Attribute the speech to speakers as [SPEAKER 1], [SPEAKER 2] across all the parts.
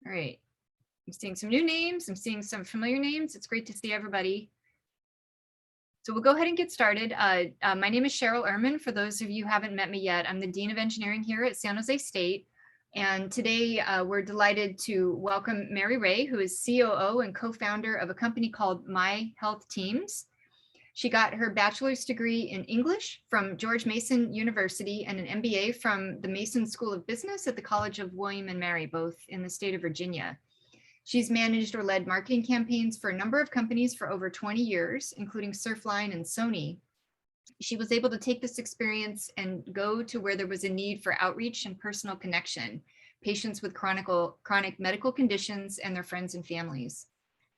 [SPEAKER 1] All right. I'm seeing some new names. I'm seeing some familiar names. It's great to see everybody. So we'll go ahead and get started. My name is Cheryl Ehrman. For those of you who haven't met me yet, I'm the Dean of Engineering here at San Jose State. And today we're delighted to welcome Mary Ray, who is COO and co-founder of a company called MyHealthTeams. She got her bachelor's degree in English from George Mason University and an MBA from the Mason School of Business at the College of William and Mary, both in the state of Virginia. She's managed or led marketing campaigns for a number of companies for over 20 years, including Surfline and Sony. She was able to take this experience and go to where there was a need for outreach and personal connection, patients with chronic medical conditions and their friends and families.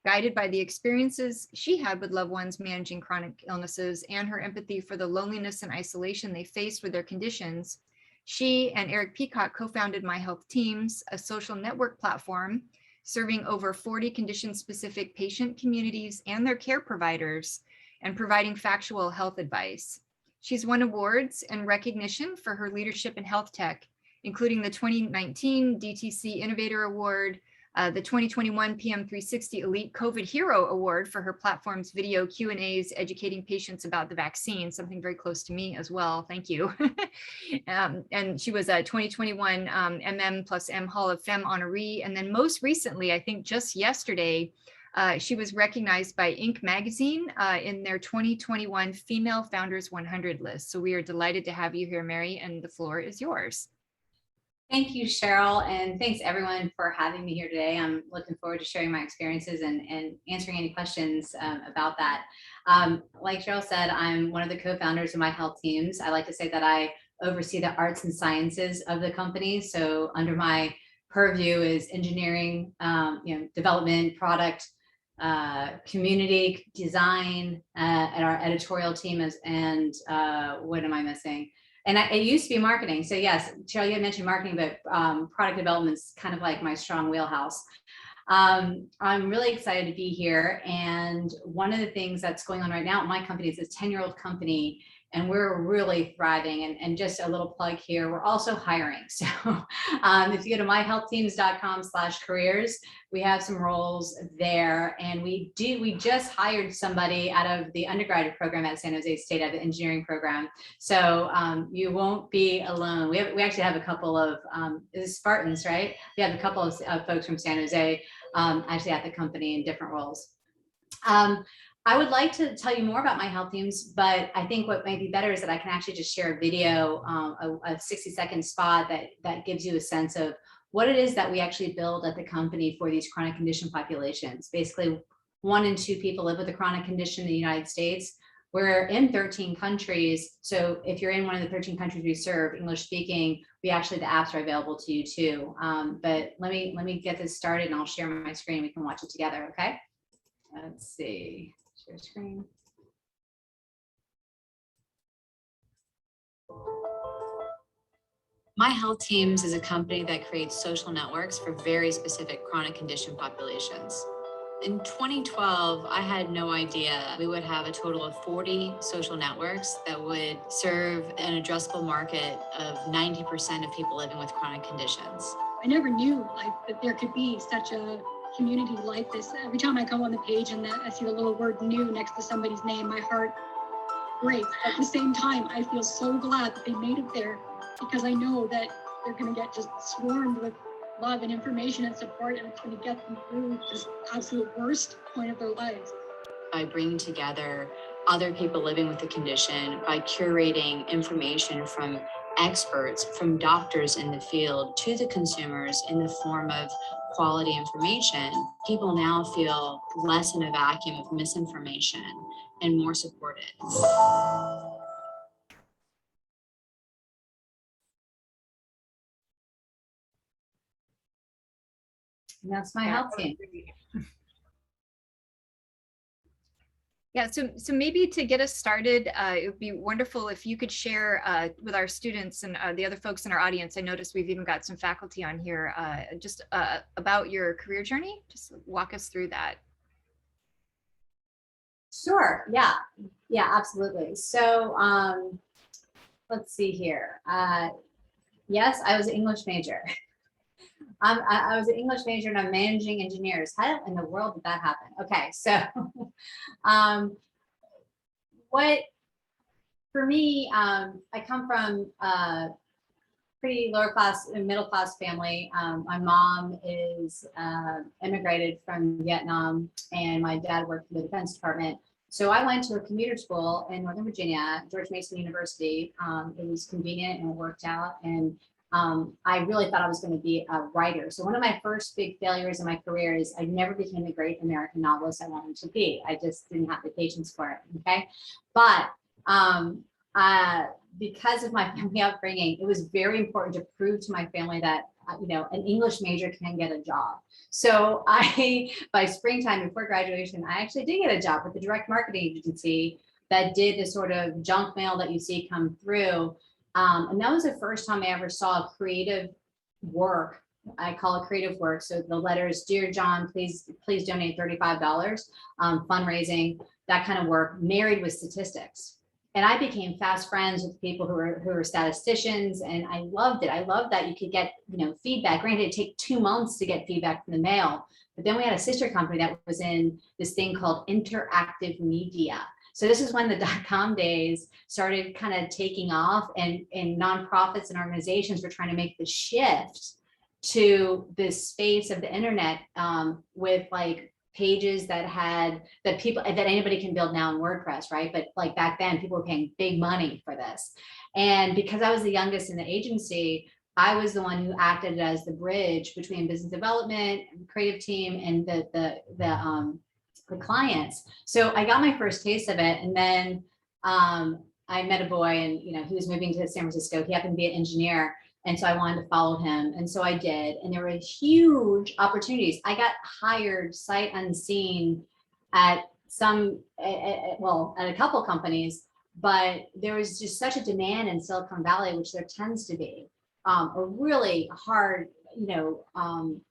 [SPEAKER 1] Guided by the experiences she had with loved ones managing chronic illnesses and her empathy for the loneliness and isolation they faced with their conditions, she and Eric Peacock co-founded MyHealthTeams, a social network platform serving over 40 condition-specific patient communities and their care providers and providing factual health advice. She's won awards and recognition for her leadership in health tech, including the 2019 DTC Innovator Award, the 2021 PM360 Elite COVID Hero Award for her platform's video Q&As educating patients about the vaccine, something very close to me as well. Thank you. And she was a 2021 MM+M Hall of Femme honoree. And then most recently, I think just yesterday, she was recognized by Inc. magazine in their 2021 Female Founders 100 list. So we are delighted to have you here, Mary, and the floor is yours.
[SPEAKER 2] Thank you, Cheryl, and thanks everyone for having me here today. I'm looking forward to sharing my experiences and answering any questions about that. Like Cheryl said, I'm one of the co-founders of MyHealthTeams. I like to say that I oversee the arts and sciences of the company. So under my purview is engineering, development, product, community design, and our editorial team and what am I missing? And it used to be marketing. So yes, Cheryl, you had mentioned marketing, but product development is kind of like my strong wheelhouse. I'm really excited to be here. And one of the things that's going on right now at my company is this 10-year-old company, and we're really thriving. And just a little plug here, we're also hiring. So if you go to myhealthteams.com/careers, we have some roles there. And we just hired somebody out of the undergraduate program at San Jose State, out of the engineering program. So you won't be alone. We actually have a couple of Spartans, right? We have a couple of folks from San Jose actually at the company in different roles. I would like to tell you more about MyHealthTeams, but I think what might be better is that I can actually just share a video, a 60-second spot that gives you a sense of what it is that we actually build at the company for these chronic condition populations. Basically, 1 in 2 people live with a chronic condition in the United States. We're in 13 countries. So if you're in one of the 13 countries we serve, English speaking, the apps are available to you too. But let me get this started and I'll share my screen. We can watch it together, okay? Let's see. Share screen. MyHealthTeams is a company that creates social networks for very specific chronic condition populations. In 2012, I had no idea we would have a total of 40 social networks that would serve an addressable market of 90% of people living with chronic conditions.
[SPEAKER 3] I never knew that there could be such a community like this. Every time I go on the page and I see the little word new next to somebody's name, my heart breaks. At the same time, I feel so glad that they made it there, because I know that they're going to get just swarmed with love and information and support, and it's going to get them through this absolute worst point of their lives.
[SPEAKER 2] By bringing together other people living with the condition, by curating information from experts, from doctors in the field to the consumers in the form of quality information, people now feel less in a vacuum of misinformation and more supported. And that's my health team.
[SPEAKER 1] Yeah, so maybe to get us started, it would be wonderful if you could share with our students and the other folks in our audience. I noticed we've even got some faculty on here, just about your career journey. Just walk us through that.
[SPEAKER 2] Sure, yeah, absolutely. So let's see here. Yes, I was an English major. I was an English major and I'm managing engineers. How in the world did that happen? Okay, so what for me, I come from pretty lower class, middle class family. My mom is immigrated from Vietnam, and my dad worked for the Defense Department. So I went to a commuter school in Northern Virginia, George Mason University. It was convenient and it worked out. And I really thought I was going to be a writer. So one of my first big failures in my career is I never became the great American novelist I wanted to be. I just didn't have the patience for it. Okay. But because of my family upbringing, it was very important to prove to my family that an English major can get a job. So by springtime before graduation, I actually did get a job with the direct marketing agency that did the sort of junk mail that you see come through. And that was the first time I ever saw creative work. I call it creative work. So the letters, "Dear John, please donate $35," fundraising, that kind of work, married with statistics. And I became fast friends with people who were statisticians, and I loved it. I loved that you could get feedback. Granted, it'd take 2 months to get feedback from the mail, but then we had a sister company that was in this thing called interactive media. So this is when the .com days started kind of taking off, and nonprofits and organizations were trying to make the shift to this space of the internet with like pages that anybody can build now in WordPress, right? But like back then, people were paying big money for this. And because I was the youngest in the agency, I was the one who acted as the bridge between business development, creative team, and the clients. So I got my first taste of it, and then I met a boy, and he was moving to San Francisco. He happened to be an engineer. And so I wanted to follow him. And so I did. And there were huge opportunities. I got hired sight unseen at a couple companies, but there was just such a demand in Silicon Valley, which there tends to be a really hard,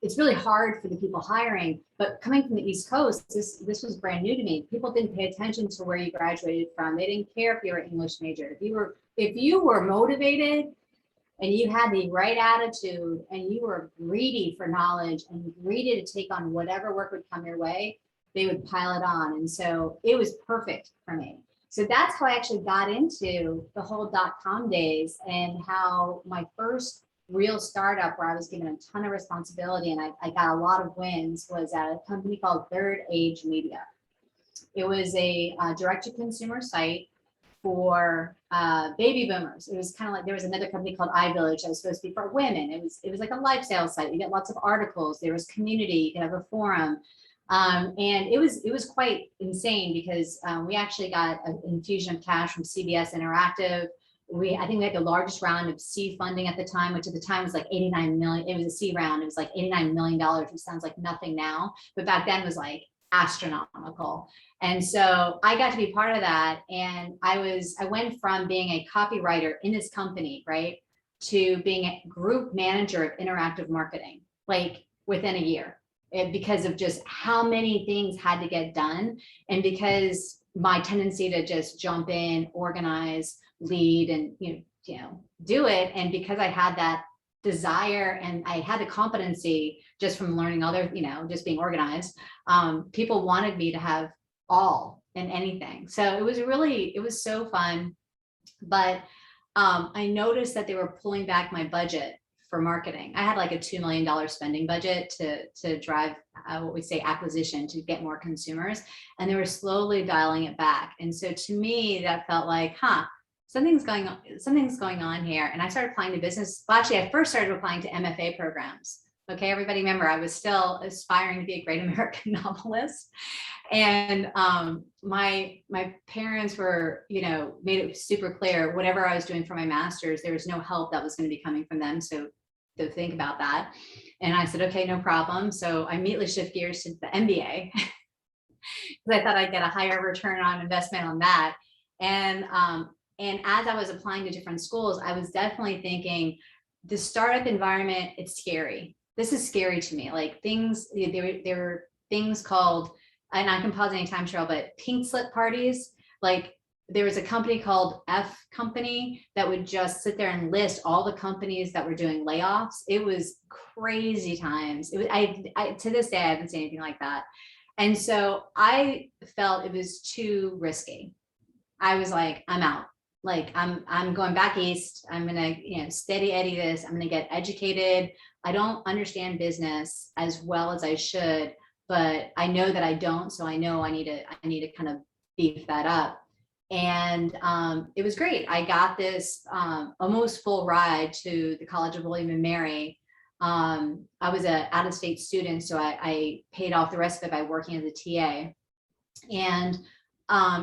[SPEAKER 2] it's really hard for the people hiring. But coming from the East Coast, this was brand new to me. People didn't pay attention to where you graduated from. They didn't care if you were an English major. If you were motivated, and you had the right attitude, and you were greedy for knowledge and greedy to take on whatever work would come your way, they would pile it on. And so it was perfect for me. So that's how I actually got into the whole .com days, and how my first real startup where I was given a ton of responsibility and I got a lot of wins was at a company called Third Age Media. It was a direct-to-consumer site for baby boomers. It was kind of like, there was another company called iVillage that was supposed to be for women. It was like a lifestyle site. You get lots of articles. There was community. You could have a forum, and it was quite insane because we actually got an infusion of cash from CBS Interactive. I think we had the largest round of seed funding at the time, which at the time was like 89 million. It was a C round. It was like $89 million, which sounds like nothing now, but back then was like astronomical. And so I got to be part of that. And I went from being a copywriter in this company, right, to being a group manager of interactive marketing, like within a year, because of just how many things had to get done. And because my tendency to just jump in, organize, lead, and, do it. And because I had that desire and I had the competency just from learning just being organized, people wanted me to have all and anything. So it was so fun. But I noticed that they were pulling back my budget for marketing. I had like a $2 million spending budget to drive what we say acquisition, to get more consumers, and they were slowly dialing it back. And so to me, that felt like, something's going on here. And I started applying to business. Well, actually, I first started applying to MFA programs. Okay, everybody remember, I was still aspiring to be a great American novelist. And my parents were, made it super clear, whatever I was doing for my master's, there was no help that was going to be coming from them. So to think about that. And I said, okay, no problem. So I immediately shift gears to the MBA because I thought I'd get a higher return on investment on that. And as I was applying to different schools, I was definitely thinking, the startup environment, it's scary. This is scary to me. Like there were things called, and I can pause anytime, Cheryl, but pink slip parties. Like there was a company called F Company that would just sit there and list all the companies that were doing layoffs. It was crazy times. It was, I to this day, I haven't seen anything like that. And so I felt it was too risky. I was like, I'm out. Like I'm going back east. I'm gonna, steady Eddie this. I'm gonna get educated. I don't understand business as well as I should, but I know that I don't. So I know I need to kind of beef that up. And it was great. I got this almost full ride to the College of William and Mary. I was an out-of-state student, so I paid off the rest of it by working as a TA. And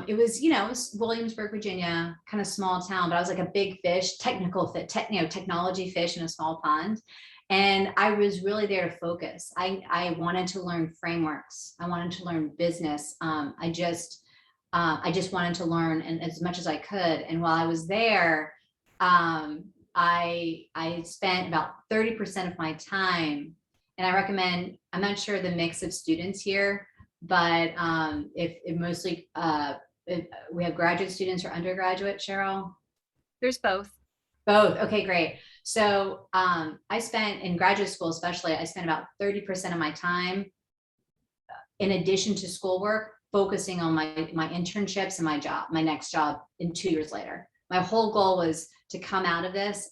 [SPEAKER 2] it was, it was Williamsburg, Virginia, kind of small town, but I was like a big fish, technology fish in a small pond. And I was really there to focus. I wanted to learn frameworks. I wanted to learn business. I just wanted to learn and as much as I could. And while I was there, I spent about 30% of my time, and I recommend, I'm not sure the mix of students here, but if mostly, if we have graduate students or undergraduate, Cheryl?
[SPEAKER 1] There's both.
[SPEAKER 2] Both. Okay, great. So I spent in graduate school, especially, I spent about 30% of my time in addition to schoolwork, focusing on my internships and my next job in 2 years later. My whole goal was to come out of this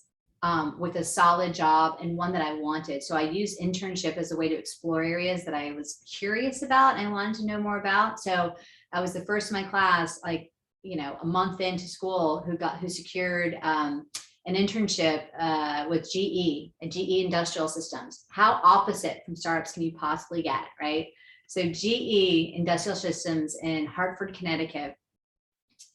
[SPEAKER 2] with a solid job and one that I wanted. So I used internship as a way to explore areas that I was curious about and wanted to know more about. So I was the first in my class, like, a month into school, who secured an internship with GE and GE Industrial Systems. How opposite from startups can you possibly get, right? So GE Industrial Systems in Hartford, Connecticut.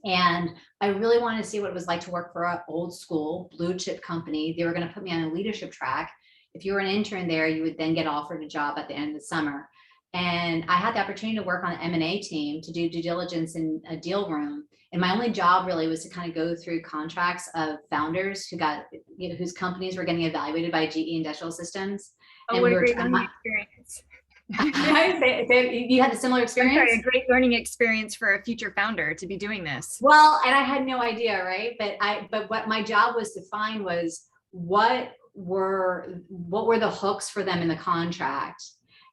[SPEAKER 2] And I really wanted to see what it was like to work for an old school blue chip company. They were going to put me on a leadership track. If you were an intern there, you would then get offered a job at the end of the summer. And I had the opportunity to work on the M&A team to do due diligence in a deal room. And my only job really was to kind of go through contracts of founders who got, whose companies were getting evaluated by GE Industrial Systems.
[SPEAKER 1] Oh,
[SPEAKER 2] and
[SPEAKER 1] what a great learning experience.
[SPEAKER 2] You had a similar experience?
[SPEAKER 1] Sorry, a great learning experience for a future founder to be doing this.
[SPEAKER 2] Well, and I had no idea, right? But what my job was to find was what were the hooks for them in the contract.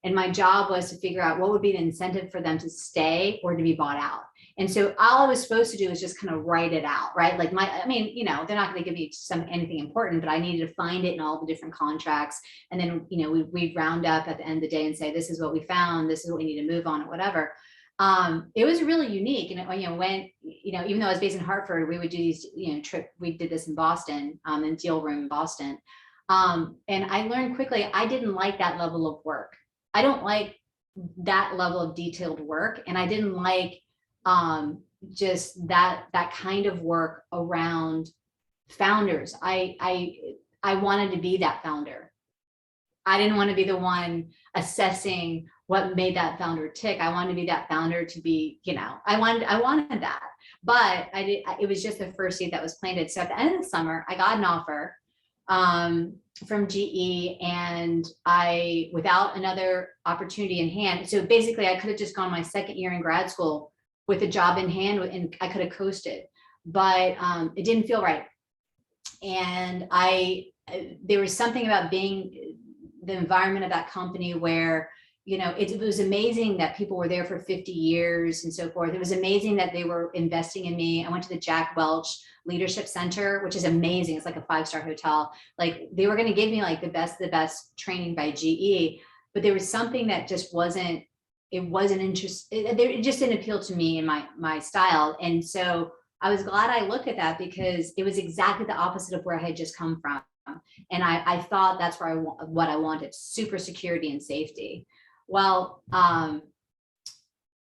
[SPEAKER 2] And my job was to figure out what would be the incentive for them to stay or to be bought out. And so all I was supposed to do was just kind of write it out, right? Like they're not going to give me anything important, but I needed to find it in all the different contracts. And then, we'd round up at the end of the day and say, this is what we found, this is what we need to move on or whatever. It was really unique. And even though I was based in Hartford, we would do these, we did this in Boston, in deal room in Boston. And I learned quickly, I didn't like that level of work. I don't like that level of detailed work. And I didn't like just that kind of work around founders. I wanted to be that founder. I didn't want to be the one assessing what made that founder tick. I wanted to be that founder to be, I wanted that, but it was just the first seed that was planted. So at the end of the summer, I got an offer from GE, and I, without another opportunity in hand. So basically I could have just gone my second year in grad school with a job in hand, and I could have coasted, but it didn't feel right. And there was something about being the environment of that company where, it was amazing that people were there for 50 years and so forth. It was amazing that they were investing in me. I went to the Jack Welch Leadership Center, which is amazing. It's like a 5-star hotel. Like they were going to give me like the best training by GE, but there was something that just wasn't interesting. It just didn't appeal to me and my style. And so I was glad I looked at that, because it was exactly the opposite of where I had just come from. And I thought that's where what I wanted, super security and safety. Well,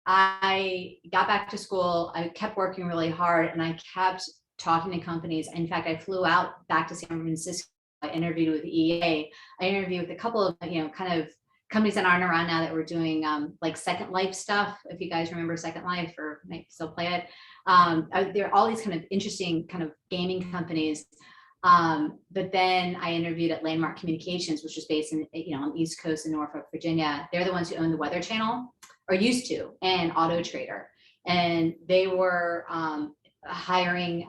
[SPEAKER 2] I got back to school. I kept working really hard, and I kept talking to companies. In fact, I flew out back to San Francisco. I interviewed with EA. I interviewed with a couple of, kind of companies that aren't around now that were doing like Second Life stuff. If you guys remember Second Life or maybe still play it. There are all these kind of interesting kind of gaming companies. But then I interviewed at Landmark Communications, which is based in, on the East Coast in Norfolk, Virginia. They're the ones who own the Weather Channel, or used to, and Auto Trader. And they were hiring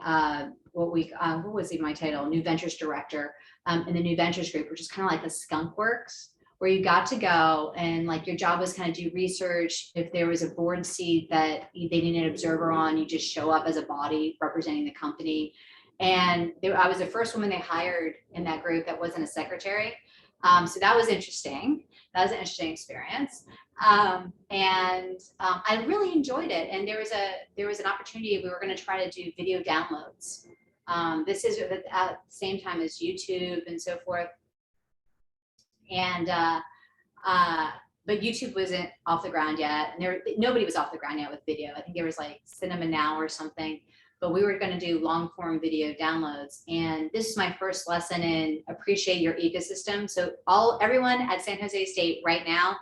[SPEAKER 2] what was my title? New Ventures Director in the New Ventures group, which is kind of like a skunk works, where you got to go and like your job was kind of do research. If there was a board seat that they needed an observer on, you just show up as a body representing the company. And I was the first woman they hired in that group that wasn't a secretary. So that was interesting. That was an interesting experience. I really enjoyed it. And there was an opportunity, we were going to try to do video downloads. This is at the same time as YouTube and so forth. And, but YouTube wasn't off the ground yet. And nobody was off the ground yet with video. I think there was like Cinema Now or something, but we were going to do long form video downloads. And this is my first lesson in appreciate your ecosystem. So everyone at San Jose State right now,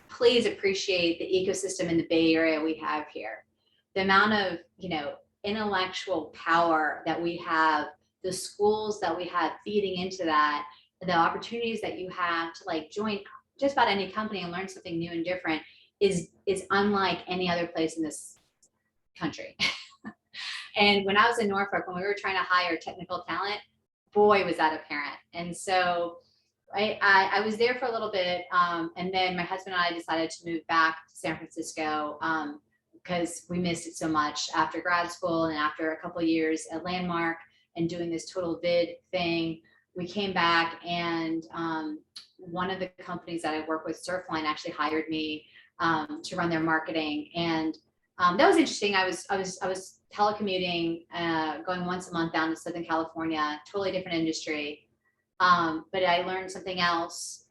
[SPEAKER 2] please appreciate the ecosystem in the Bay Area we have here. The amount of, intellectual power that we have, the schools that we have feeding into that, the opportunities that you have to like join just about any company and learn something new and different is unlike any other place in this country. And when I was in Norfolk, when we were trying to hire technical talent, boy, was that apparent. And so I was there for a little bit. And then my husband and I decided to move back to San Francisco because we missed it so much after grad school and after a couple of years at Landmark and doing this total vid thing. We came back and one of the companies that I work with, Surfline, actually hired me to run their marketing. And that was interesting. I was telecommuting, going once a month down to Southern California, totally different industry. But I learned something else.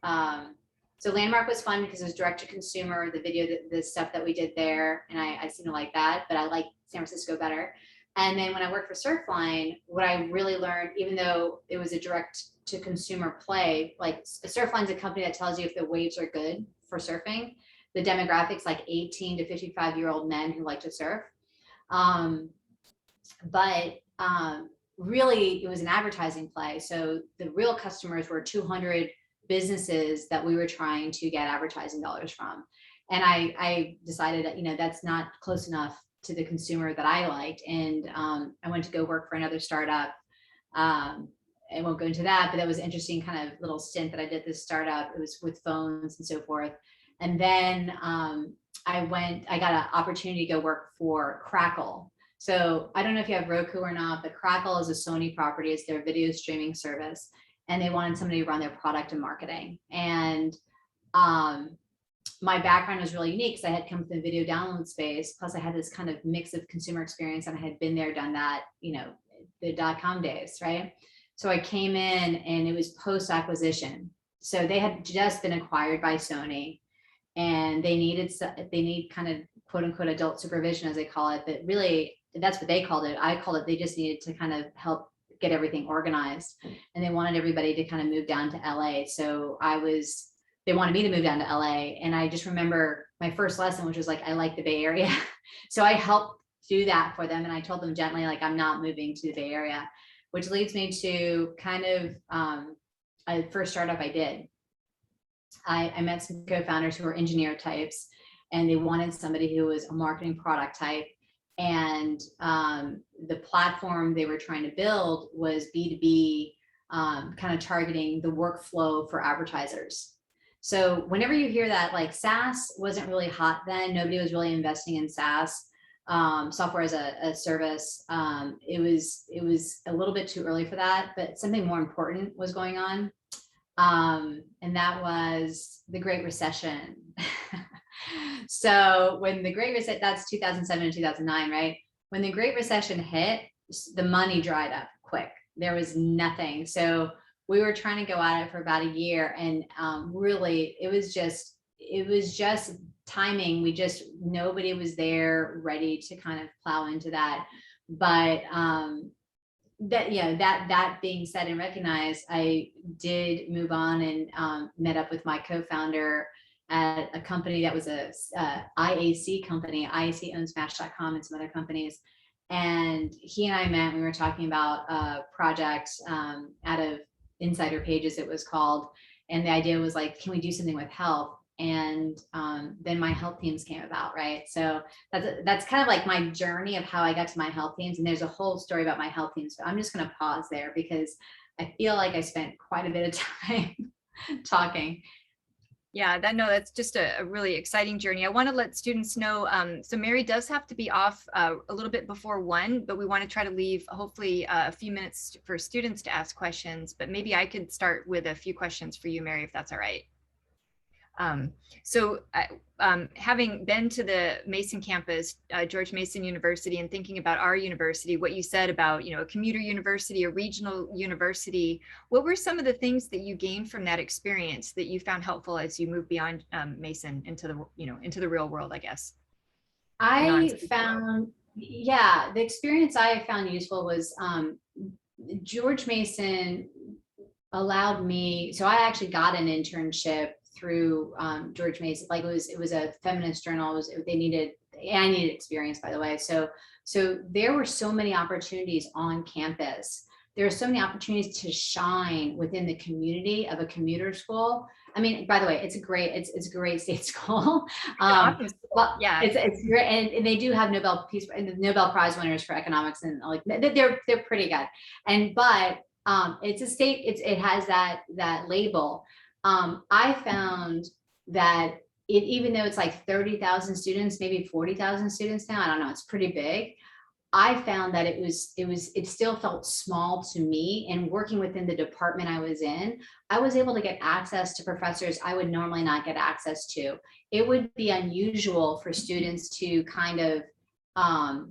[SPEAKER 2] So Landmark was fun because it was direct to consumer, the video, the stuff that we did there. And I seem to like that, but I like San Francisco better. And then when I worked for Surfline, what I really learned, even though it was a direct to consumer play, like Surfline's a company that tells you if the waves are good for surfing, the demographics like 18 to 55-year-old men who like to surf. Really it was an advertising play. So the real customers were 200 businesses that we were trying to get advertising dollars from. And I decided that, that's not close enough to the consumer that I liked. And I went to go work for another startup. I won't go into that, but that was an interesting kind of little stint that I did this startup. It was with phones and so forth. And then I got an opportunity to go work for Crackle. So I don't know if you have Roku or not, but Crackle is a Sony property. It's their video streaming service. And they wanted somebody to run their product and marketing. And my background was really unique because I had come from the video download space. Plus I had this kind of mix of consumer experience and I had been there, done that, the .com days, right? So I came in and it was post-acquisition. So they had just been acquired by Sony and they need kind of quote unquote adult supervision, as they call it, but really that's what they called it. I called it, they just needed to kind of help get everything organized. And they wanted everybody to kind of move down to LA. So they wanted me to move down to LA. And I just remember my first lesson, which was like, I like the Bay Area. So I helped do that for them. And I told them gently, like, I'm not moving to the Bay Area, which leads me to kind of a first startup I did. I met some co-founders who were engineer types and they wanted somebody who was a marketing product type. And the platform they were trying to build was B2B, kind of targeting the workflow for advertisers. So whenever you hear that, like SaaS wasn't really hot then, nobody was really investing in SaaS, software as a service. It was a little bit too early for that, but something more important was going on. And that was the Great Recession. So when the Great Recession, that's 2007 and 2009, right? When the Great Recession hit, the money dried up quick. There was nothing. So we were trying to go at it for about a year, and really, it was just timing. Nobody was there ready to kind of plow into that. But that being said and recognized, I did move on and met up with my co-founder at a company that was a IAC company. IAC owns Match.com and some other companies. And he and I met, we were talking about a project out of Insider Pages, it was called. And the idea was like, can we do something with health? And then MyHealthTeams came about, right? So that's kind of like my journey of how I got to MyHealthTeams. And there's a whole story about MyHealthTeams, but I'm just going to pause there because I feel like I spent quite a bit of time talking.
[SPEAKER 1] Yeah, that's just a really exciting journey. I want to let students know, so Mary does have to be off a little bit before 1, but we want to try to leave hopefully a few minutes for students to ask questions, but maybe I could start with a few questions for you, Mary, if that's all right. So having been to the Mason campus, George Mason University, and thinking about our university, what you said about, a commuter university, a regional university, what were some of the things that you gained from that experience that you found helpful as you moved beyond Mason into the real world, I guess?
[SPEAKER 2] I found, the experience I found useful was George Mason allowed me, so I actually got an internship through George Mason. Like it was a feminist journal. I needed experience, by the way. So there were so many opportunities on campus. There are so many opportunities to shine within the community of a commuter school. I mean, by the way, it's a great state school. Well, yeah, it's great, and they do have Nobel Prize winners for economics, and like they're pretty good. But it's a state. It has that label. I found that even though it's like 30,000 students, maybe 40,000 students now, I don't know, it's pretty big. I found that it still felt small to me, and working within the department I was in, I was able to get access to professors I would normally not get access to. It would be unusual for students to kind of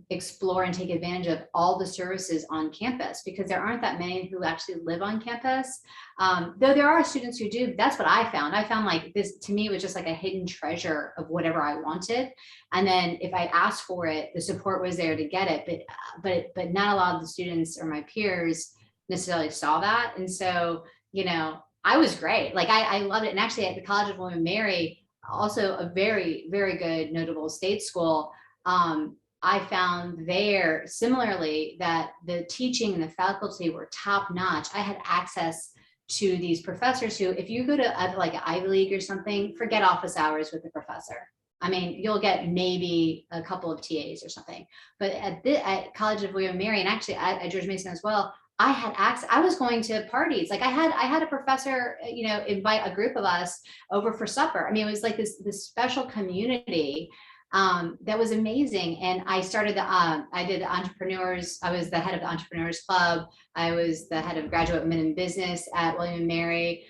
[SPEAKER 2] explore and take advantage of all the services on campus, because there aren't that many who actually live on campus. Though there are students who do. That's what I found. I found like this, to me, was just like a hidden treasure of whatever I wanted. And then if I asked for it, the support was there to get it. But not a lot of the students or my peers necessarily saw that. And so, I was great. Like I loved it. And actually at the College of William and Mary, also a very, very good notable state school, I found there similarly that the teaching and the faculty were top notch. I had access to these professors who, if you go to like an Ivy League or something, forget office hours with the professor. I mean, you'll get maybe a couple of TAs or something. But at College of William and Mary, and actually at George Mason as well, I had access. I was going to parties. Like I had a professor, invite a group of us over for supper. I mean, it was like this special community. That was amazing. And I started I did entrepreneurs. I was the head of the entrepreneurs club. I was the head of graduate women in business at William and Mary,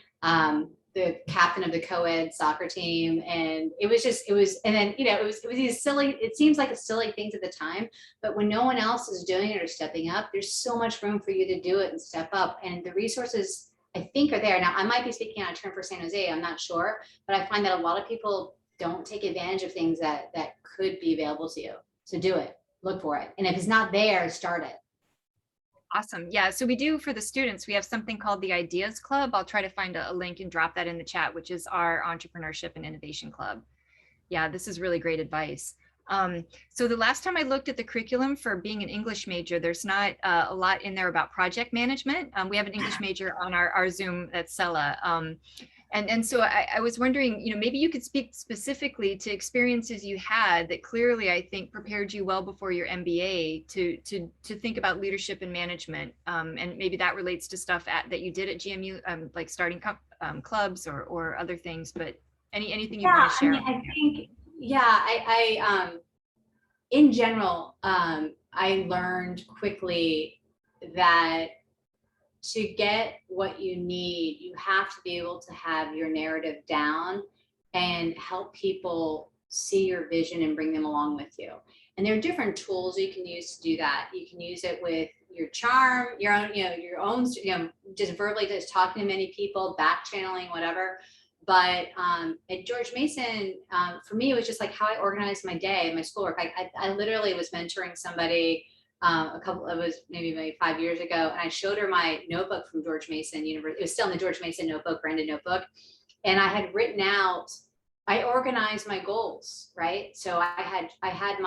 [SPEAKER 2] the captain of the co-ed soccer team. And it was these silly, it seems like it's silly things at the time, but when no one else is doing it or stepping up, there's so much room for you to do it and step up. And the resources I think are there. Now I might be speaking out of turn for San Jose, I'm not sure, but I find that a lot of people don't take advantage of things that could be available to you. So do it, look for it. And if it's not there, start it.
[SPEAKER 1] Awesome. Yeah. So we do, for the students, we have something called the Ideas Club. I'll try to find a link and drop that in the chat, which is our entrepreneurship and innovation club. Yeah, this is really great advice. So the last time I looked at the curriculum for being an English major, there's not a lot in there about project management. We have an English major on our Zoom at Sella. And so I was wondering, maybe you could speak specifically to experiences you had that clearly, I think, prepared you well before your MBA to think about leadership and management. And maybe that relates to stuff that you did at GMU, like starting clubs or other things, but anything you want to share?
[SPEAKER 2] I think, I in general, I learned quickly that to get what you need, you have to be able to have your narrative down and help people see your vision and bring them along with you. And there are different tools you can use to do that. You can use it with your charm, your own, just verbally just talking to many people, back channeling, whatever. But at George Mason, for me, it was just like how I organized my day and my schoolwork. I literally was mentoring somebody it was maybe 5 years ago, and I showed her my notebook from George Mason University. It was still in the George Mason notebook, branded notebook. And I had written out, I organized my goals, right? So I had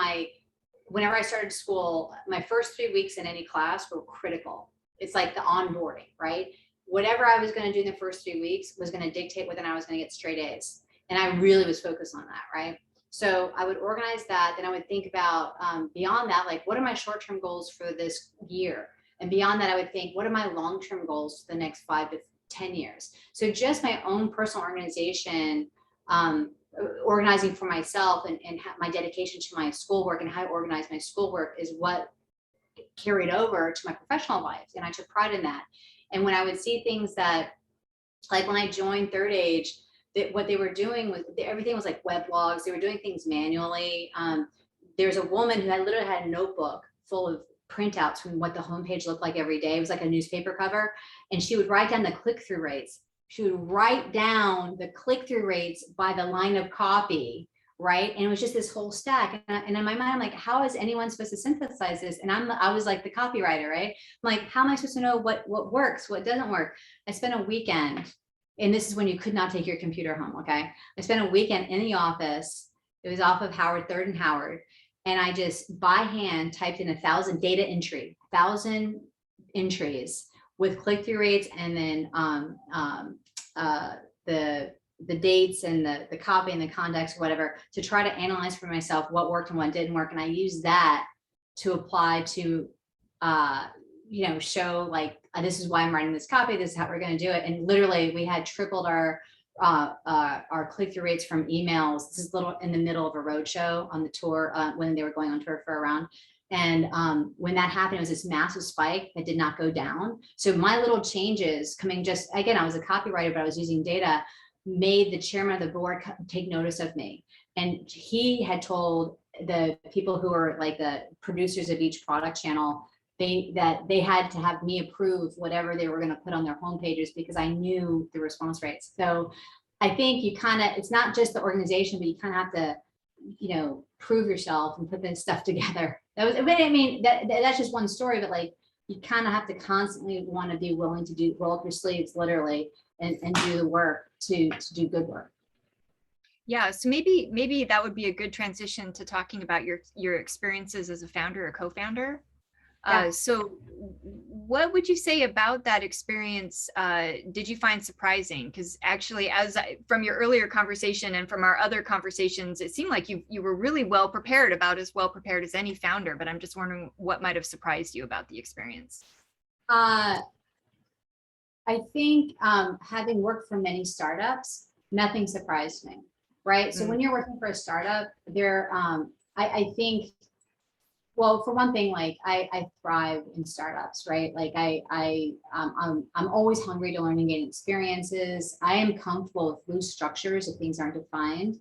[SPEAKER 2] whenever I started school, my first 3 weeks in any class were critical. It's like the onboarding, right? Whatever I was going to do in the first 3 weeks was going to dictate whether or not I was going to get straight A's. And I really was focused on that, right? So I would organize that. Then I would think about beyond that, like, what are my short-term goals for this year? And beyond that, I would think, what are my long-term goals for the next 5 to 10 years? So just my own personal organization, organizing for myself, and my dedication to my schoolwork and how I organize my schoolwork is what carried over to my professional life. And I took pride in that. And when I would see things that, like when I joined Third Age, that what they were doing was everything was like weblogs. They were doing things manually. There's a woman who literally had a notebook full of printouts from what the homepage looked like every day. It was like a newspaper cover. And she would write down the click-through rates. She would write down the click-through rates by the line of copy, right? And it was just this whole stack. And in my mind, I'm like, how is anyone supposed to synthesize this? And I was like the copywriter, right? I'm like, how am I supposed to know what works, what doesn't work? I spent a weekend, and this is when you could not take your computer home, okay? I spent a weekend in the office. It was off of Howard, 3rd and Howard. And I just by hand typed in 1,000 entries with click-through rates, and then the dates and the copy and the context, whatever, to try to analyze for myself what worked and what didn't work. And I used that to apply to, show like, this is why I'm writing this copy. This is how we're going to do it. And literally we had tripled our click-through rates from emails. This is little in the middle of a roadshow on the tour, when they were going on tour for a round. And when that happened, it was this massive spike that did not go down. So my little changes coming, just again, I was a copywriter, but I was using data, made the chairman of the board take notice of me. And he had told the people who were like the producers of each product channel, that they had to have me approve whatever they were going to put on their home pages, because I knew the response rates. So I think you kind of, it's not just the organization, but you kind of have to, prove yourself and put this stuff together. That was, I mean, that's just one story, but like, you kind of have to constantly want to be willing to roll up your sleeves, literally, and do the work to do good work.
[SPEAKER 1] Yeah, so maybe that would be a good transition to talking about your experiences as a founder or co-founder.
[SPEAKER 2] Yeah.
[SPEAKER 1] So what would you say about that experience did you find surprising? Because actually, from your earlier conversation and from our other conversations, it seemed like you were really well prepared, about as well prepared as any founder, but I'm just wondering what might have surprised you about the experience.
[SPEAKER 2] I think having worked for many startups, nothing surprised me, right? So when you're working for a startup, I think, well, for one thing, like I thrive in startups, right? Like I'm always hungry to learn and gain experiences. I am comfortable with loose structures if things aren't defined.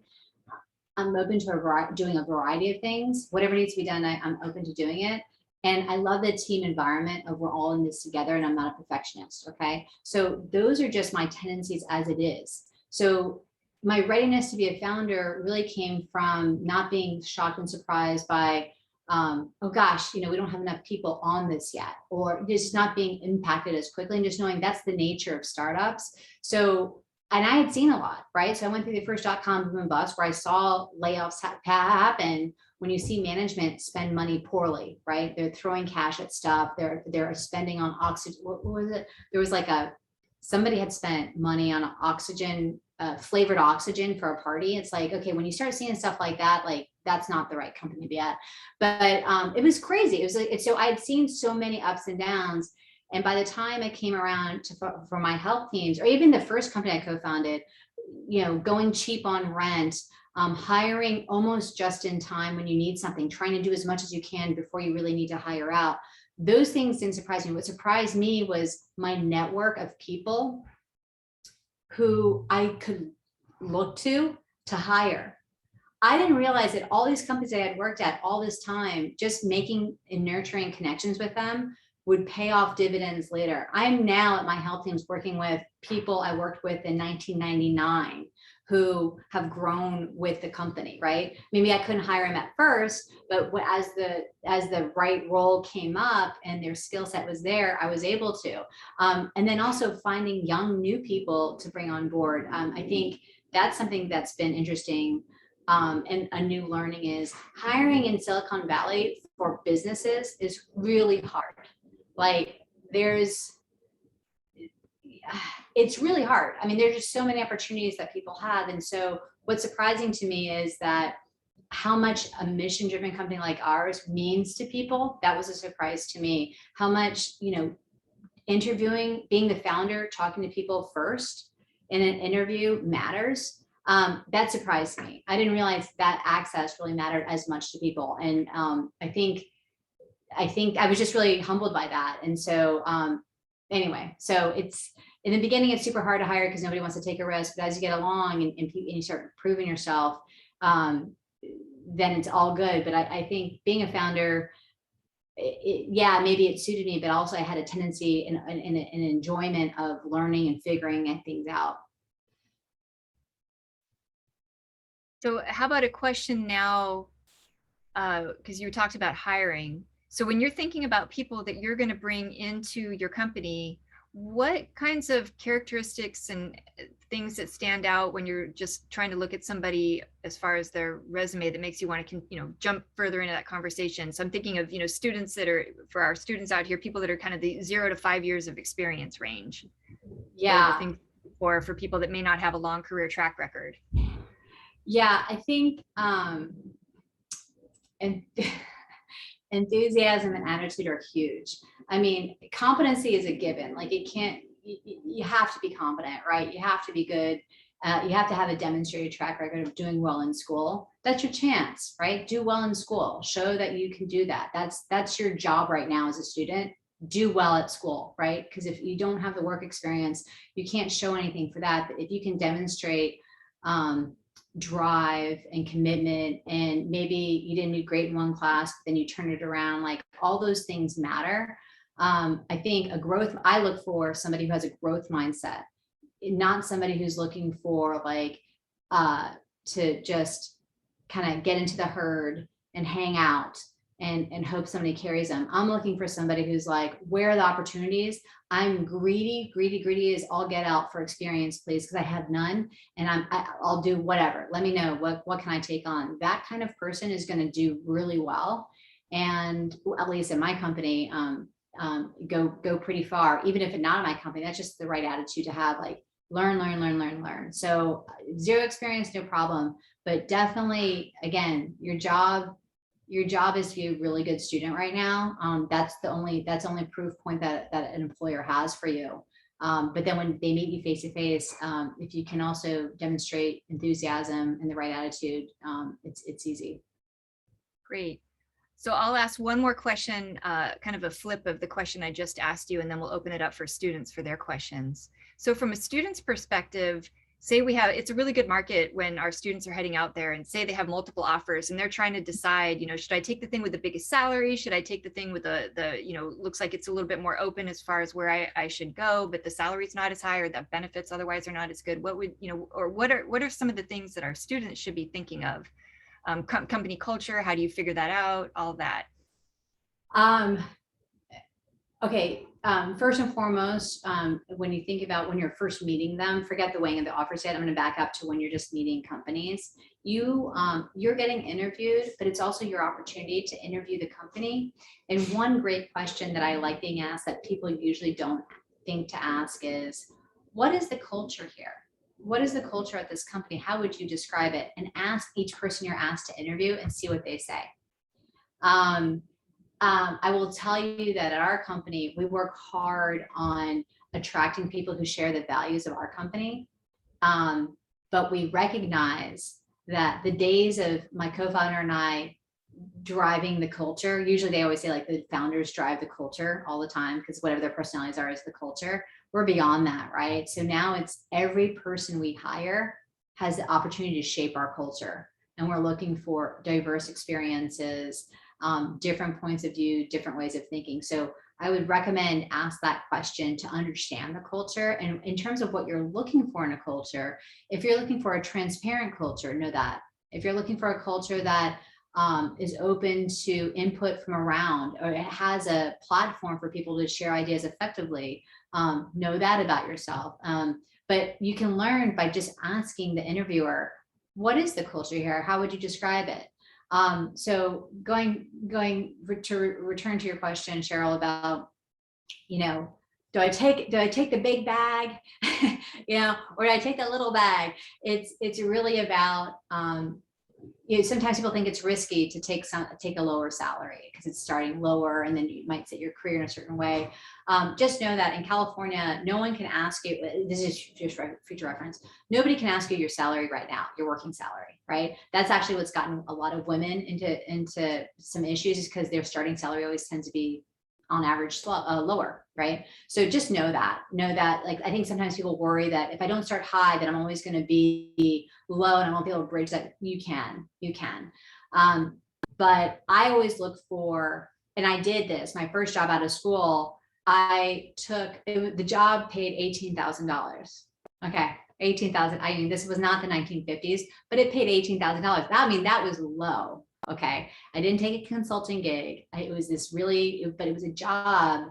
[SPEAKER 2] I'm open to doing a variety of things. Whatever needs to be done, I'm open to doing it. And I love the team environment of we're all in this together, and I'm not a perfectionist, okay? So those are just my tendencies as it is. So my readiness to be a founder really came from not being shocked and surprised by, oh gosh, we don't have enough people on this yet, or just not being impacted as quickly, and just knowing that's the nature of startups. So, and I had seen a lot, right? So I went through the first .com boom and bust, where I saw layoffs happen when you see management spend money poorly, right? They're throwing cash at stuff. They're spending on oxygen. What was it? There was like somebody had spent money on oxygen, flavored oxygen for a party. It's like, okay, when you start seeing stuff like that, like that's not the right company to be at. But it was crazy. It was like, so I had seen so many ups and downs. And by the time I came around for MyHealthTeams, or even the first company I co-founded, going cheap on rent, hiring almost just in time when you need something, trying to do as much as you can before you really need to hire out. Those things didn't surprise me. What surprised me was my network of people who I could look to hire. I didn't realize that all these companies I had worked at all this time, just making and nurturing connections with them would pay off dividends later. I'm now at MyHealthTeams working with people I worked with in 1999 who have grown with the company, right? Maybe I couldn't hire them at first, but as the right role came up and their skill set was there, I was able to. And then also finding young new people to bring on board. I think that's something that's been interesting. And a new learning is hiring in Silicon Valley for businesses is really hard. Like it's really hard. I mean, there's just so many opportunities that people have. And so what's surprising to me is that how much a mission-driven company like ours means to people. That was a surprise to me. How much, interviewing, being the founder, talking to people first in an interview matters. That surprised me. I didn't realize that access really mattered as much to people. And I think I was just really humbled by that. And so anyway, so it's, in the beginning, it's super hard to hire because nobody wants to take a risk. But as you get along and you start proving yourself, then it's all good. But I think being a founder, yeah, maybe it suited me, but also I had a tendency and an enjoyment of learning and figuring things out.
[SPEAKER 1] So how about a question now, because you talked about hiring. So when you're thinking about people that you're going to bring into your company, what kinds of characteristics and things that stand out when you're just trying to look at somebody as far as their resume that makes you want to, jump further into that conversation? So I'm thinking of, students that are, for our students out here, people that are kind of the 0 to 5 years of experience range.
[SPEAKER 2] Yeah.
[SPEAKER 1] Or for people that may not have a long career track record.
[SPEAKER 2] Yeah, I think enthusiasm and attitude are huge. I mean, competency is a given. Like you have to be competent, right? You have to be good. You have to have a demonstrated track record of doing well in school. That's your chance, right? Do well in school. Show that you can do that. That's your job right now as a student. Do well at school, right? Because if you don't have the work experience, you can't show anything for that. But if you can demonstrate drive and commitment, and maybe you didn't do great in one class, but then you turn it around, like all those things matter. I think I look for somebody who has a growth mindset, not somebody who's looking for to just kind of get into the herd and hang out and hope somebody carries them. I'm looking for somebody who's like, where are the opportunities? I'm greedy as all get out for experience, please, because I have none, and I'll do whatever. Let me know what can I take on. That kind of person is going to do really well, and at least in my company, go pretty far. Even if it's not in my company, that's just the right attitude to have. Like learn. So 0 experience, no problem, but definitely, again, your job is to be a really good student right now. That's the only proof point that an employer has for you. But then when they meet you face to face, if you can also demonstrate enthusiasm and the right attitude, it's easy.
[SPEAKER 1] Great. So I'll ask one more question, kind of a flip of the question I just asked you, and then we'll open it up for students for their questions. So from a student's perspective, say it's a really good market when our students are heading out there, and say they have multiple offers and they're trying to decide, should I take the thing with the biggest salary? Should I take the thing with the looks like it's a little bit more open as far as where I should go, but the salary's not as high, or the benefits otherwise are not as good? What would, or what are some of the things that our students should be thinking of? Company culture, how do you figure that out? All that.
[SPEAKER 2] Okay. First and foremost, when you think about when you're first meeting them, forget the weighing of the offers yet. I'm going to back up to when you're just meeting companies. You're getting interviewed, but it's also your opportunity to interview the company. And one great question that I like being asked that people usually don't think to ask is, what is the culture here? What is the culture at this company? How would you describe it? And ask each person you're asked to interview and see what they say. I will tell you that at our company, we work hard on attracting people who share the values of our company. But we recognize that the days of my co-founder and I driving the culture, usually they always say like the founders drive the culture all the time because whatever their personalities are is the culture. We're beyond that, right? So now it's every person we hire has the opportunity to shape our culture. And we're looking for diverse experiences, different points of view, different ways of thinking. So I would recommend ask that question to understand the culture. And in terms of what you're looking for in a culture, if you're looking for a transparent culture, know that. If you're looking for a culture that is open to input from around, or it has a platform for people to share ideas effectively, know that about yourself. But you can learn by just asking the interviewer, what is the culture here? How would you describe it? So going to return to your question, Cheryl, about, do I take the big bag, or do I take the little bag? It's really about, sometimes people think it's risky to take a lower salary because it's starting lower, and then you might set your career in a certain way. Just know that in California, no one can ask you, this is just future reference, nobody can ask you your salary right now, your working salary, right? That's actually what's gotten a lot of women into some issues, is because their starting salary always tends to be on average lower, right? So just know that, like, I think sometimes people worry that if I don't start high, then I'm always going to be low and I won't be able to bridge that. You can. But I always look for, and I did this, my first job out of school, I took, the job paid $18,000. Okay. 18,000. I mean, this was not the 1950s, but it paid $18,000. That was low. Okay. I didn't take a consulting gig. It was but it was a job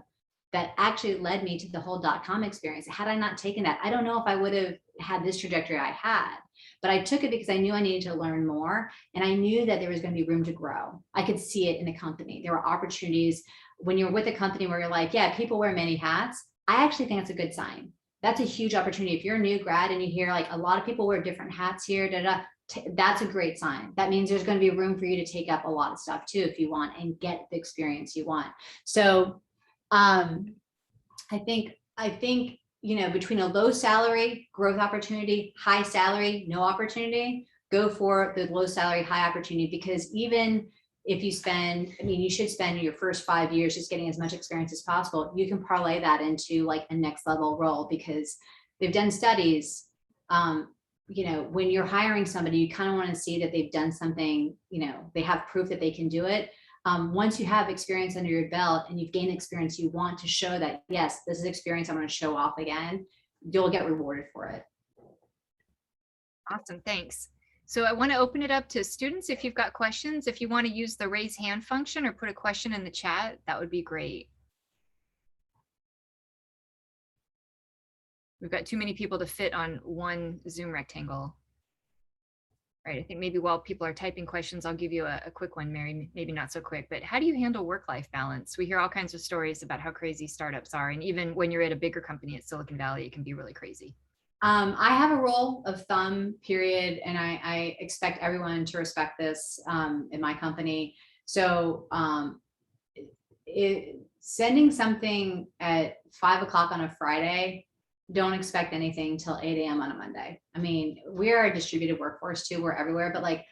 [SPEAKER 2] that actually led me to the whole .com experience. Had I not taken that, I don't know if I would have had this trajectory I had, but I took it because I knew I needed to learn more. And I knew that there was going to be room to grow. I could see it in the company. There were opportunities when you're with a company where you're like, yeah, people wear many hats. I actually think that's a good sign. That's a huge opportunity. If you're a new grad and you hear like a lot of people wear different hats here, that's a great sign. That means there's going to be room for you to take up a lot of stuff too, if you want, and get the experience you want. So I think, between a low salary, growth opportunity, high salary, no opportunity, go for the low salary, high opportunity, because even if you you should spend your first 5 years just getting as much experience as possible. You can parlay that into like a next level role, because they've done studies. When you're hiring somebody, you kind of want to see that they've done something, they have proof that they can do it. Once you have experience under your belt and you've gained experience, you want to show that, yes, this is experience I'm going to show off again. You'll get rewarded for it.
[SPEAKER 1] Awesome, thanks. So I want to open it up to students. If you've got questions, if you want to use the raise hand function or put a question in the chat, that would be great. We've got too many people to fit on one Zoom rectangle. Right, I think maybe while people are typing questions, I'll give you a quick one, Mary, maybe not so quick, but how do you handle work-life balance? We hear all kinds of stories about how crazy startups are. And even when you're at a bigger company at Silicon Valley, it can be really crazy.
[SPEAKER 2] I have a rule of thumb, period, and I expect everyone to respect this in my company. So sending something at 5 o'clock on a Friday, don't expect anything till 8 a.m. on a Monday. I mean, we are a distributed workforce too. We're everywhere, but like,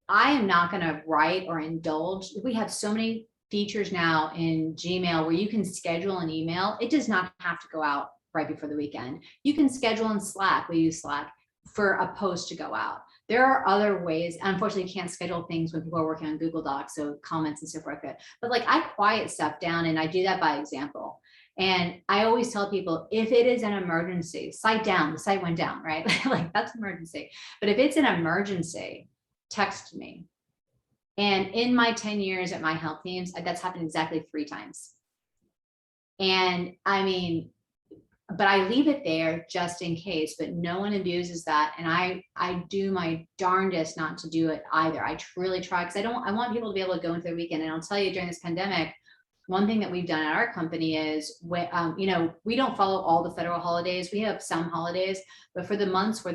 [SPEAKER 2] I am not going to write or indulge. We have so many features now in Gmail where you can schedule an email. It does not have to go out right before the weekend. You can schedule in Slack. We use Slack for a post to go out. There are other ways. Unfortunately, you can't schedule things when people are working on Google Docs, so comments and so forth. But like, I quiet stuff down, and I do that by example. And I always tell people, if it is an emergency, site down, the site went down, right? Like, that's an emergency. But if it's an emergency, text me. And in my 10 years at MyHealthTeams, that's happened exactly 3 times. And I mean, but I leave it there just in case, but no one abuses that. And I do my darndest not to do it either. I really try, because I want people to be able to go into their weekend. And I'll tell you, during this pandemic, one thing that we've done at our company is, we don't follow all the federal holidays. We have some holidays, but for the months where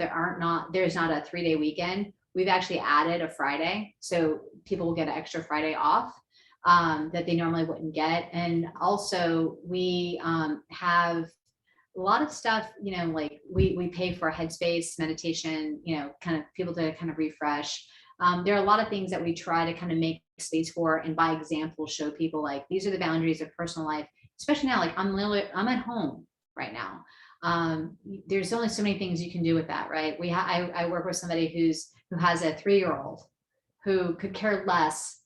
[SPEAKER 2] there's not a 3-day weekend, we've actually added a Friday. So people will get an extra Friday off that they normally wouldn't get. And also we have a lot of stuff, like we pay for headspace, meditation, kind of people to kind of refresh. There are a lot of things that we try to kind of make space for, and by example, show people like, these are the boundaries of personal life, especially now, like I'm at home right now. There's only so many things you can do with that, right? I work with somebody who has a 3-year-old who could care less,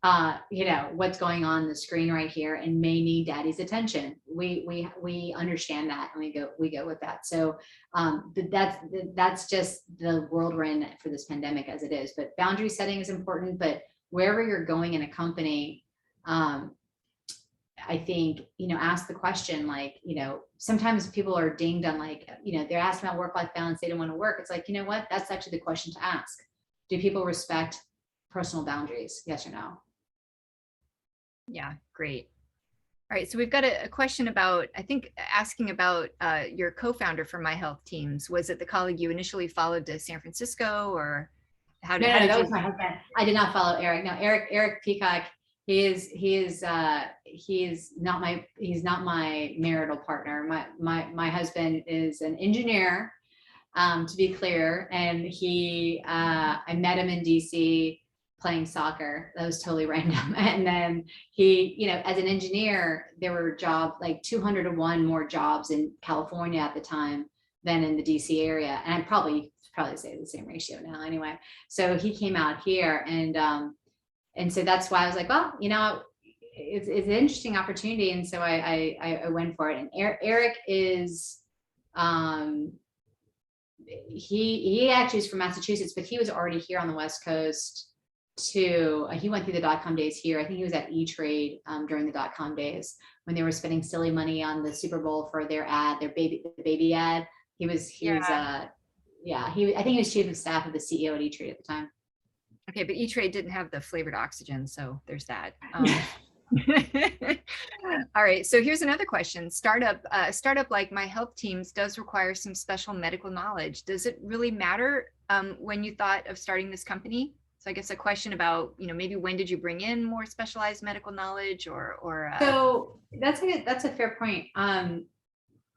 [SPEAKER 2] what's going on the screen right here, and may need daddy's attention. We understand that, and we go with that. So that's just the world we're in for this pandemic as it is. But boundary setting is important. But wherever you're going in a company, I think, ask the question, like, sometimes people are dinged on, like, they're asking about work-life balance, they don't want to work. It's like, what? That's actually the question to ask. Do people respect personal boundaries? Yes or no?
[SPEAKER 1] Yeah, great. All right, so we've got a question about, I think, asking about your co-founder for MyHealthTeams. Was it the colleague you initially followed to San Francisco, or how
[SPEAKER 2] No,
[SPEAKER 1] did, how
[SPEAKER 2] no,
[SPEAKER 1] did
[SPEAKER 2] that
[SPEAKER 1] you?
[SPEAKER 2] was my husband. I did not follow Eric. No, Eric Peacock. He's not my marital partner. My husband is an engineer, to be clear, and I met him in DC playing soccer. That was totally random. And then he, as an engineer, there were like 200 to 1 more jobs in California at the time than in the DC area. And I probably say the same ratio now anyway. So he came out here, and so that's why I was like, well, it's an interesting opportunity. And so I went for it. And Eric is, he actually is from Massachusetts, but he was already here on the West Coast too. He went through the .com days here. I think he was at E-Trade during the .com days when they were spending silly money on the Super Bowl for their ad, the baby ad. I think he was chief of staff of the CEO at E-Trade at the time.
[SPEAKER 1] Okay, but E-Trade didn't have the flavored oxygen, so there's that. All right, so here's another question. Startup like MyHealthTeams does require some special medical knowledge. Does it really matter when you thought of starting this company? So I guess a question about, maybe when did you bring in more specialized medical knowledge, or
[SPEAKER 2] So that's a fair point.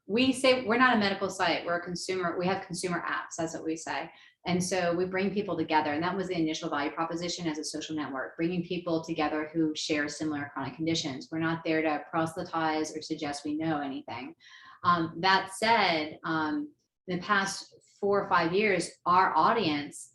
[SPEAKER 2] We say we're not a medical site, we're a consumer, we have consumer apps, that's what we say. And so we bring people together, and that was the initial value proposition as a social network, bringing people together who share similar chronic conditions. We're not there to proselytize or suggest we know anything. That said, in the past 4 or 5 years, our audience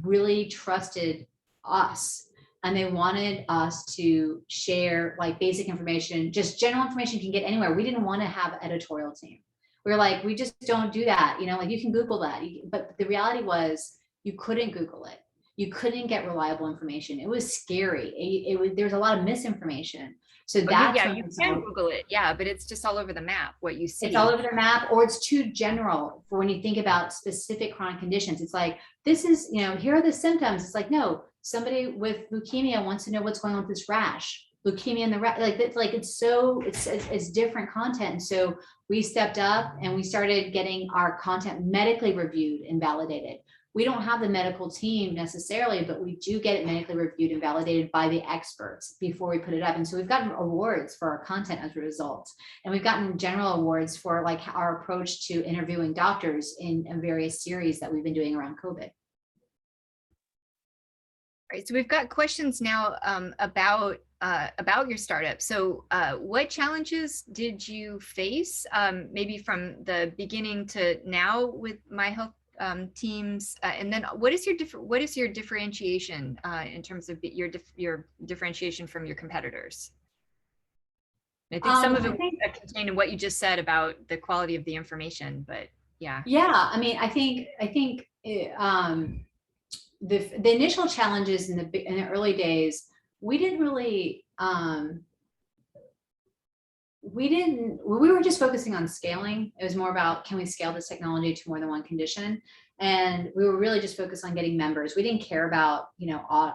[SPEAKER 2] really trusted us, and they wanted us to share like basic information, just general information you can get anywhere. We didn't want to have an editorial team. We were like, we just don't do that. Like you can Google that. But the reality was you couldn't Google it. You couldn't get reliable information. It was scary. There was a lot of misinformation. So that's
[SPEAKER 1] you can Google it. Yeah, but it's just all over the map, what you see.
[SPEAKER 2] It's all over the map, or it's too general for when you think about specific chronic conditions. It's like, this is, here are the symptoms. It's like, no, somebody with leukemia wants to know what's going on with this rash. Leukemia in the rash, it's different content. And so we stepped up and we started getting our content medically reviewed and validated. We don't have the medical team necessarily, but we do get it medically reviewed and validated by the experts before we put it up. And so we've gotten awards for our content as a result. And we've gotten general awards for like our approach to interviewing doctors in various series that we've been doing around COVID.
[SPEAKER 1] All right, so we've got questions now about your startup. So what challenges did you face maybe from the beginning to now with MyHealthTeams, and then what is your differentiation in terms of your differentiation from your competitors? And I think some of it was contained in what you just said about the quality of the information, but yeah.
[SPEAKER 2] Yeah, I mean, I think the initial challenges in the early days, we were just focusing on scaling. It was more about, can we scale this technology to more than one condition? And we were really just focused on getting members. We didn't care about,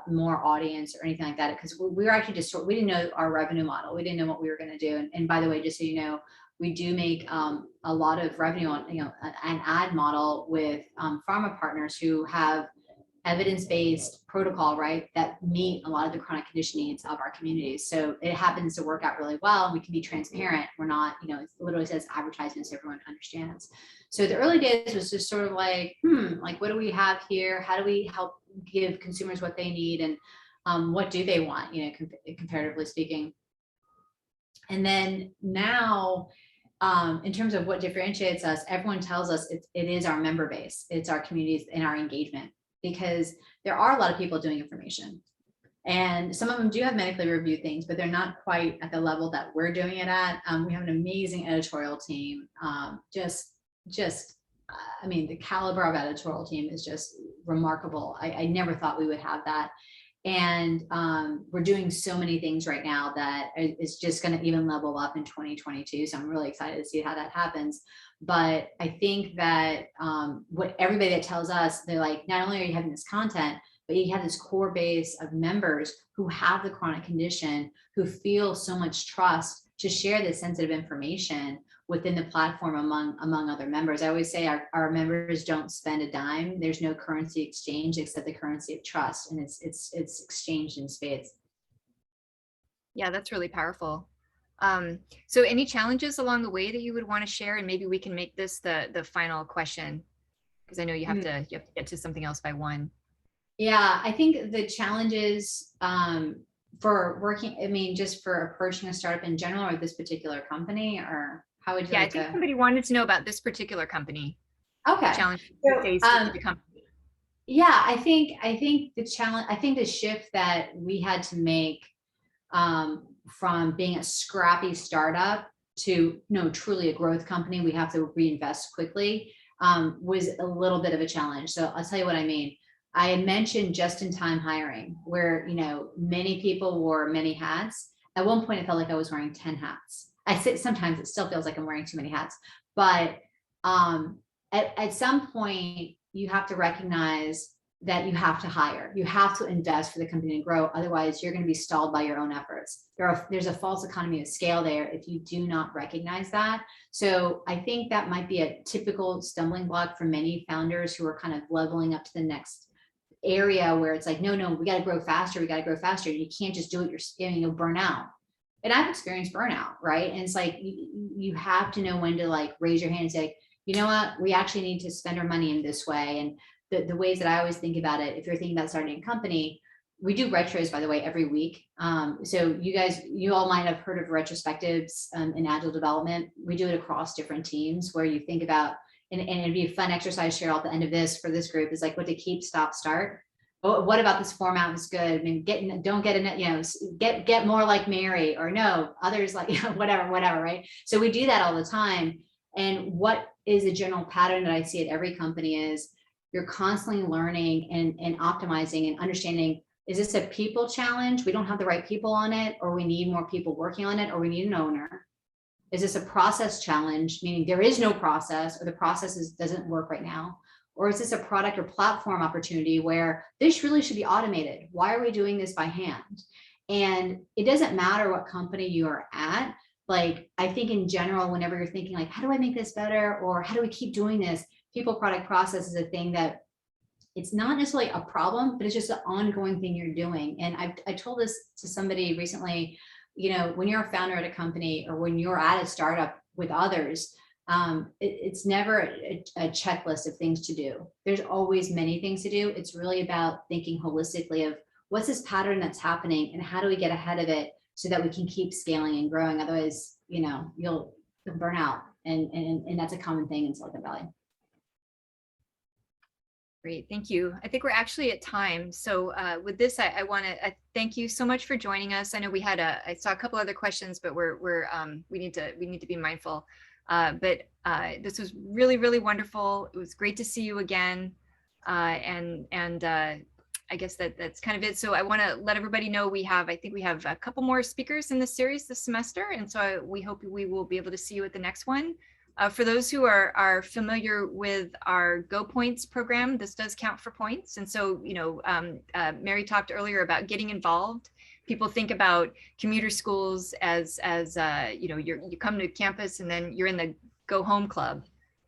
[SPEAKER 2] more audience or anything like that, because we were actually we didn't know our revenue model. We didn't know what we were going to do. And by the way, just so you know, we do make a lot of revenue on, an ad model with pharma partners who have evidence-based protocol, right, that meet a lot of the chronic condition needs of our communities. So it happens to work out really well, and we can be transparent. We're not, it literally says advertisement so everyone understands. So the early days was just sort of like, like, what do we have here? How do we help give consumers what they need? And what do they want, comparatively speaking? And then now, in terms of what differentiates us, everyone tells us it is our member base. It's our communities and our engagement. Because there are a lot of people doing information, and some of them do have medically reviewed things, but they're not quite at the level that we're doing it at. We have an amazing editorial team. I mean, the caliber of editorial team is just remarkable. I never thought we would have that. And we're doing so many things right now that is just going to even level up in 2022. So I'm really excited to see how that happens. But I think that what everybody that tells us, they're like, not only are you having this content, but you have this core base of members who have the chronic condition, who feel so much trust to share this sensitive information within the platform among other members. I always say our members don't spend a dime. There's no currency exchange except the currency of trust, and it's exchanged in spades.
[SPEAKER 1] Yeah, that's really powerful. So any challenges along the way that you would want to share, and maybe we can make this the final question, because I know you have to get to something else by 1.
[SPEAKER 2] Yeah, I think the challenges for working, I mean, just for approaching a startup in general, or this particular company, or how would you like
[SPEAKER 1] I think
[SPEAKER 2] to?
[SPEAKER 1] somebody wanted to know about this particular company.
[SPEAKER 2] Okay.
[SPEAKER 1] Challenge
[SPEAKER 2] So,
[SPEAKER 1] the company.
[SPEAKER 2] Yeah, I think the challenge, I think the shift that we had to make from being a scrappy startup to truly a growth company, we have to reinvest quickly, was a little bit of a challenge. So I'll tell you what I mean. I had mentioned just-in-time hiring, where many people wore many hats. At one point, it felt like I was wearing 10 hats. I say sometimes it still feels like I'm wearing too many hats, but at some point, you have to recognize that you have to hire, you have to invest for the company to grow. Otherwise, you're going to be stalled by your own efforts. There's a false economy of scale there if you do not recognize that. So I think that might be a typical stumbling block for many founders who are kind of leveling up to the next area, where it's like, no, we got to grow faster. We got to grow faster. You can't just do it. You'll burn out. And I've experienced burnout, right? And it's like, you have to know when to like raise your hand and say, you know what, we actually need to spend our money in this way. And the ways that I always think about it, if you're thinking about starting a company, we do retros, by the way, every week. So you all might have heard of retrospectives in agile development. We do it across different teams, where you think about, and it'd be a fun exercise, Cheryl, at the end of this for this group, is like what to keep, stop, start. What about this format was good? I mean, get more like Mary, or no, others like, whatever, right? So we do that all the time. And what is a general pattern that I see at every company is you're constantly learning and optimizing and understanding, is this a people challenge? We don't have the right people on it, or we need more people working on it, or we need an owner. Is this a process challenge, meaning there is no process, or the process doesn't work right now? Or is this a product or platform opportunity where this really should be automated? Why are we doing this by hand? And it doesn't matter what company you are at. Like, I think in general, whenever you're thinking like, how do I make this better? Or how do we keep doing this? People, product, process is a thing that it's not necessarily a problem, but it's just an ongoing thing you're doing. And I told this to somebody recently, when you're a founder at a company, or when you're at a startup with others, it's never a checklist of things to do. There's always many things to do. It's really about thinking holistically of what's this pattern that's happening, and how do we get ahead of it so that we can keep scaling and growing. Otherwise, you'll burn out. And that's a common thing in Silicon Valley.
[SPEAKER 1] Great, thank you. I think we're actually at time. So with this, I want to thank you so much for joining us. I know we had I saw a couple other questions, but we need to be mindful. But this was really, really wonderful. It was great to see you again. And I guess that's kind of it. So I want to let everybody know I think we have a couple more speakers in this series this semester. And so we hope we will be able to see you at the next one. For those who are familiar with our Go Points program, this does count for points. And so, Mary talked earlier about getting involved. People think about commuter schools as you come to campus and then you're in the Go Home Club.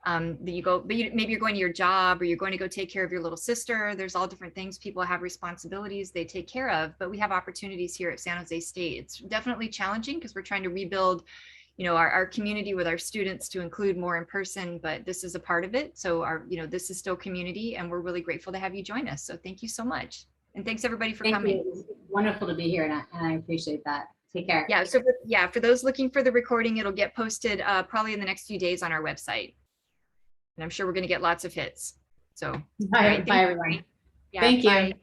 [SPEAKER 1] That you go, but maybe you're going to your job, or you're going to go take care of your little sister. There's all different things. People have responsibilities they take care of, but we have opportunities here at San Jose State. It's definitely challenging because we're trying to rebuild our community with our students to include more in person, but this is a part of it. So this is still community, and we're really grateful to have you join us. So thank you so much. And thanks everybody for coming.
[SPEAKER 2] It was wonderful to be here, and I appreciate that. Take care.
[SPEAKER 1] Yeah, so for those looking for the recording, it'll get posted probably in the next few days on our website. And I'm sure we're going to get lots of hits. So
[SPEAKER 2] bye everyone.
[SPEAKER 1] Yeah,
[SPEAKER 2] Thank
[SPEAKER 1] bye.
[SPEAKER 2] you.